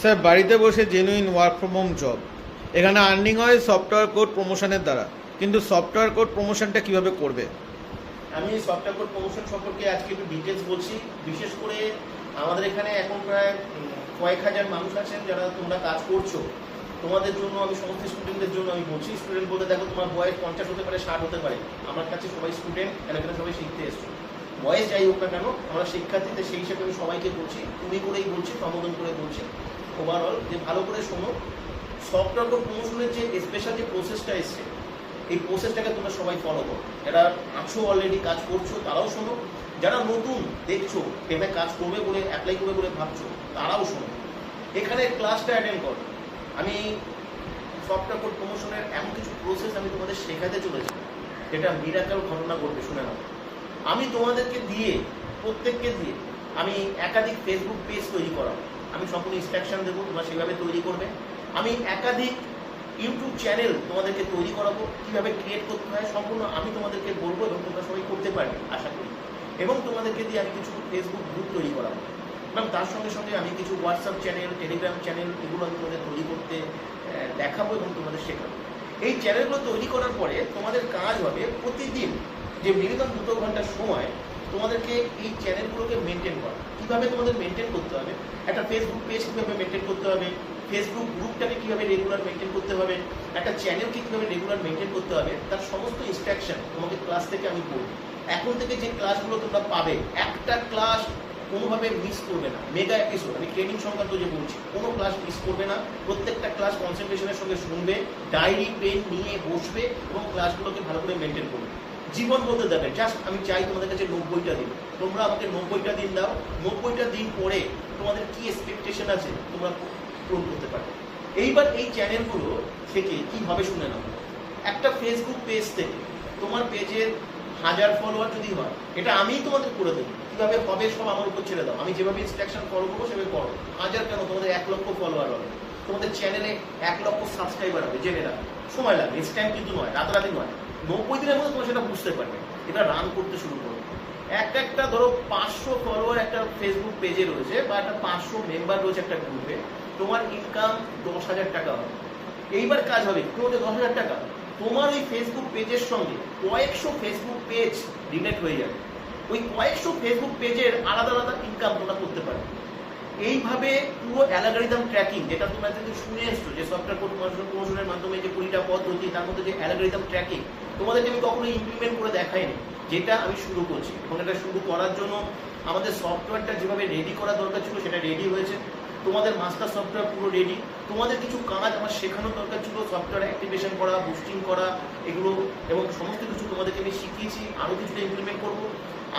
Sir বাড়িতে বসে genuine work from home job, এখানে আর্নিং হয় সফটওয়্যার কোড প্রমোশনের দ্বারা, কিন্তু সফটওয়্যার কোড প্রমোশনটা কিভাবে করবে? আমি সফটওয়্যার কোড প্রমোশন সম্পর্কে আজকে একটু ডিটেলস বলছি। বিশেষ করে আমাদের এখানে এখন প্রায় কয়েক হাজার মানুষ আছেন যারা তোমরা কাজ করছো, তোমাদের জন্য আমি সমস্ত স্টুডেন্টদের জন্য আমি বলছি। স্টুডেন্ট বলতে দেখো, তোমার বয়স 50 হতে পারে, 60 হতে পারে। আমার কাছে সবাই স্টুডেন্ট, এখানে সবাই শিখতে এসছো। বয়স যাই হোক না কেন, আমরা শিক্ষার্থীদের সেই হিসেবে আমি সবাইকে বলছি, তুমি করেই বলছি, সম্বোধন করে বলছি ওভারঅল, যে ভালো করে শোনো। সফটওয়্যার কোড প্রমোশনের যে স্পেশাল যে প্রসেসটা এসছে, এই প্রসেসটাকে তোমরা সবাই ফলো করো। যারা আছো অলরেডি কাজ করছো তারাও শোনো, যারা নতুন দেখছো এভাবে কাজ করবে বলে অ্যাপ্লাই করবে বলে ভাবছো তারাও শোনো। এখানে ক্লাসটা অ্যাটেন্ড করো। আমি সফটওয়্যার কোড প্রমোশনের এমন কিছু প্রসেস আমি তোমাদের শেখাতে চলেছি যেটা মিরাকেল ঘটনা ঘটবে, শুনে নাও। আমি তোমাদেরকে দিয়ে, প্রত্যেককে দিয়ে আমি একাধিক ফেসবুক পেজ তৈরি করাবো। আমি সম্পূর্ণ ইনস্ট্রাকশন দেবো, তোমরা সেভাবে তৈরি করবে। আমি একাধিক ইউটিউব চ্যানেল তোমাদেরকে তৈরি করাবো, কীভাবে ক্রিয়েট করতে হয় সম্পূর্ণ আমি তোমাদেরকে বলবো, এবং তোমরা সবাই করতে পারবে আশা করি। এবং তোমাদেরকে দিয়ে আমি কিছু ফেসবুক গ্রুপ তৈরি করাবো, এবং তার সঙ্গে সঙ্গে আমি কিছু হোয়াটসঅ্যাপ চ্যানেল, টেলিগ্রাম চ্যানেল, এগুলো আমি তোমাদের তৈরি করতে দেখাবো এবং তোমাদের শেখাবো। এই চ্যানেলগুলো তৈরি করার পরে তোমাদের কাজ হবে প্রতিদিন যে মিনিমাম 2 ঘন্টার সময় তোমাদেরকে এই চ্যানেলগুলোকে মেনটেন করা। কীভাবে তোমাদের মেনটেন করতে হবে, একটা ফেসবুক পেজ কীভাবে মেনটেন করতে হবে, ফেসবুক গ্রুপটাকে কীভাবে রেগুলার মেনটেন করতে হবে, একটা চ্যানেলকে কীভাবে রেগুলার মেনটেন করতে হবে, তার সমস্ত ইনস্ট্রাকশন তোমাকে ক্লাস থেকে আমি বলবো। এখন থেকে যে ক্লাসগুলো তোমরা পাবে, একটা ক্লাস কোনোভাবে মিস করবে না। মেগা এপিসোড, আমি ট্রেনিং সংক্রান্ত যে বলছি, কোনো ক্লাস মিস করবে না। প্রত্যেকটা ক্লাস কনসেন্ট্রেশনের সঙ্গে শুনবে, ডায়েরি পেন নিয়ে বসবে এবং ক্লাসগুলোকে ভালো করে মেনটেন করবে। জীবন বলতে দেবে, জাস্ট আমি চাই তোমাদের কাছে 90টা দিন। তোমরা আমাকে 90টা দিন দাও, 90টা দিন পরে তোমাদের কি এক্সপেকটেশন আছে তোমরা পূরণ করতে পারবে। এইবার এই চ্যানেলগুলো থেকে কি হবে শুনে নাও। একটা ফেসবুক পেজ থেকে তোমার পেজের 1000 ফলোয়ার যদি হয়, এটা আমিই তোমাদের করে দেবো। কীভাবে হবে সব আমার উপর ছেড়ে দাও, আমি যেভাবে ইনস্ট্রাকশন ফলো করবো সেভাবে করো। 1000 কেন, তোমাদের 1 লক্ষ ফলোয়ার হবে, তোমাদের চ্যানেলে 1 লক্ষ সাবস্ক্রাইবার হবে, জেনে রাখো। সময় লাগবে, ইনস্ট্যান্ট কিন্তু নয়, রাতারাতি নয়। 90 দিনের মধ্যে তোমরা সেটা বুঝতে পারবে। এটা রান করতে শুরু করো। একটা ধরো 500 ফলোয়ার একটা ফেসবুক পেজে রয়েছে, বা একটা 500 মেম্বার রয়েছে একটা গ্রুপে, তোমার ইনকাম 10,000 টাকা হবে। এইবার কাজ হবে তোমাদের 10,000 টাকা তোমার ওই ফেসবুক পেজের সঙ্গে কয়েকশো ফেসবুক পেজ রিলেট হয়ে যাবে। ওই কয়েকশো ফেসবুক পেজের আলাদা আলাদা ইনকাম তোমরা করতে পারবে। এইভাবে পুরো অ্যালগরিদম ট্র্যাকিং, যেটা তোমরা যদি শুনে এসছো যে সফটওয়্যার কোড প্রমোশনের মাধ্যমে যে 20টা পদ্ধতি, তার মধ্যে যে অ্যালগরিদম ট্র্যাকিং, তোমাদেরকে আমি কখনো ইমপ্লিমেন্ট করে দেখাইনি, যেটা আমি শুরু করছি। এবং এটা শুরু করার জন্য আমাদের সফটওয়্যারটা যেভাবে রেডি করা দরকার ছিল সেটা রেডি হয়েছে। তোমাদের মাস্টার সফটওয়্যার পুরো রেডি। তোমাদের কিছু কাজ আমার শেখানোর দরকার ছিল, সফটওয়্যার অ্যাক্টিভেশন করা, বুস্টিং করা, এগুলো, এবং সমস্ত কিছু তোমাদেরকে আমি শিখিয়েছি। আরও কিছুটা ইমপ্লিমেন্ট করবো।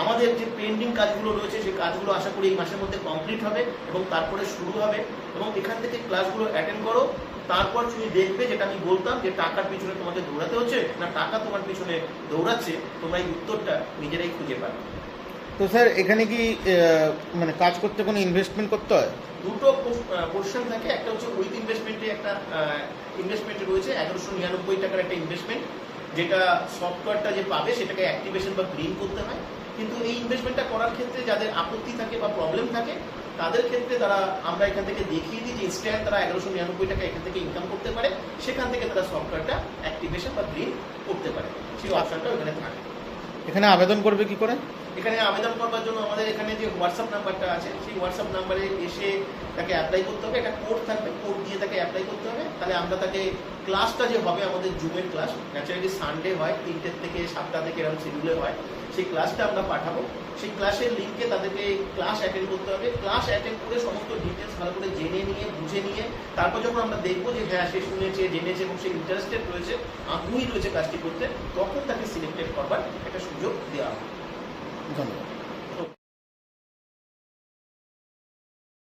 আমাদের যে পেন্ডিং কাজগুলো রয়েছে সেই কাজগুলো আশা করি এই মাসের মধ্যে কমপ্লিট হবে এবং তারপরে শুরু হবে। এবং এখান থেকে ক্লাসগুলো অ্যাটেন্ড করো। তারপর তুমি দেখবে, যেটা আমি বলতাম, যে টাকার পিছনে তোমাকে দৌড়াতে হচ্ছে না টাকা তোমার পিছনে দৌড়াচ্ছে, তোমরা এই উত্তরটা নিজেরাই খুঁজে পাবে। তো স্যার এখানে কি মানে কাজ করতে কোনো ইনভেস্টমেন্ট করতে হয়? দুটো পোর্শন থাকে। একটা হচ্ছে উইথ ইনভেস্টমেন্টে, একটা ইনভেস্টমেন্টে রয়েছে 1199 টাকার একটা ইনভেস্টমেন্ট, যেটা সফটওয়্যারটা যে পাবে সেটাকে অ্যাক্টিভেশন বা গ্রিন করতে হয়। কিন্তু এই ইনভেস্টমেন্টটা করার ক্ষেত্রে যাদের আপত্তি থাকে বা প্রবলেম থাকে, তাদের ক্ষেত্রে আমরা এখান থেকে দেখিয়ে দিই যে ইনস্ট্যান্ট তারা 1199 টাকা এখান থেকে ইনকাম করতে পারে। সেখান থেকে তারা সফটওয়্যারটা অ্যাক্টিভেশন বা গ্রিন করতে পারে। সেই অপশনটা ওখানে থাকে। এখানে আবেদন করবে কি করে? এখানে আবেদন করবার জন্য আমাদের এখানে যে হোয়াটসঅ্যাপ নাম্বারটা আছে, সেই হোয়াটসঅ্যাপ নাম্বারে এসে তাকে অ্যাপ্লাই করতে হবে। একটা কোড থাকবে, কোড দিয়ে তাকে অ্যাপ্লাই করতে হবে। তাহলে আমরা তাকে ক্লাসটা যে হবে আমাদের জুমের ক্লাস, ন্যাচারালি সানডে হয়, 3টে থেকে 7টা থেকে এরকম শিডিউলে হয়, সেই ক্লাসটা আমরা পাঠাবো। সেই ক্লাসের লিঙ্কে তাদেরকে ক্লাস অ্যাটেন্ড করতে হবে। ক্লাস অ্যাটেন্ড করে সমস্ত ডিটেলস ভালো করে জেনে নিয়ে, বুঝে নিয়ে, তারপর যখন আমরা দেখবো যে হ্যাঁ সে শুনেছে, জেনেছে এবং সে ইন্টারেস্টেড রয়েছে, আগ্রহী রয়েছে কাজটি করতে, তখন তাকে সিলেক্টেড করবার একটা সুযোগ দেওয়া হবে। ধন্যবাদ।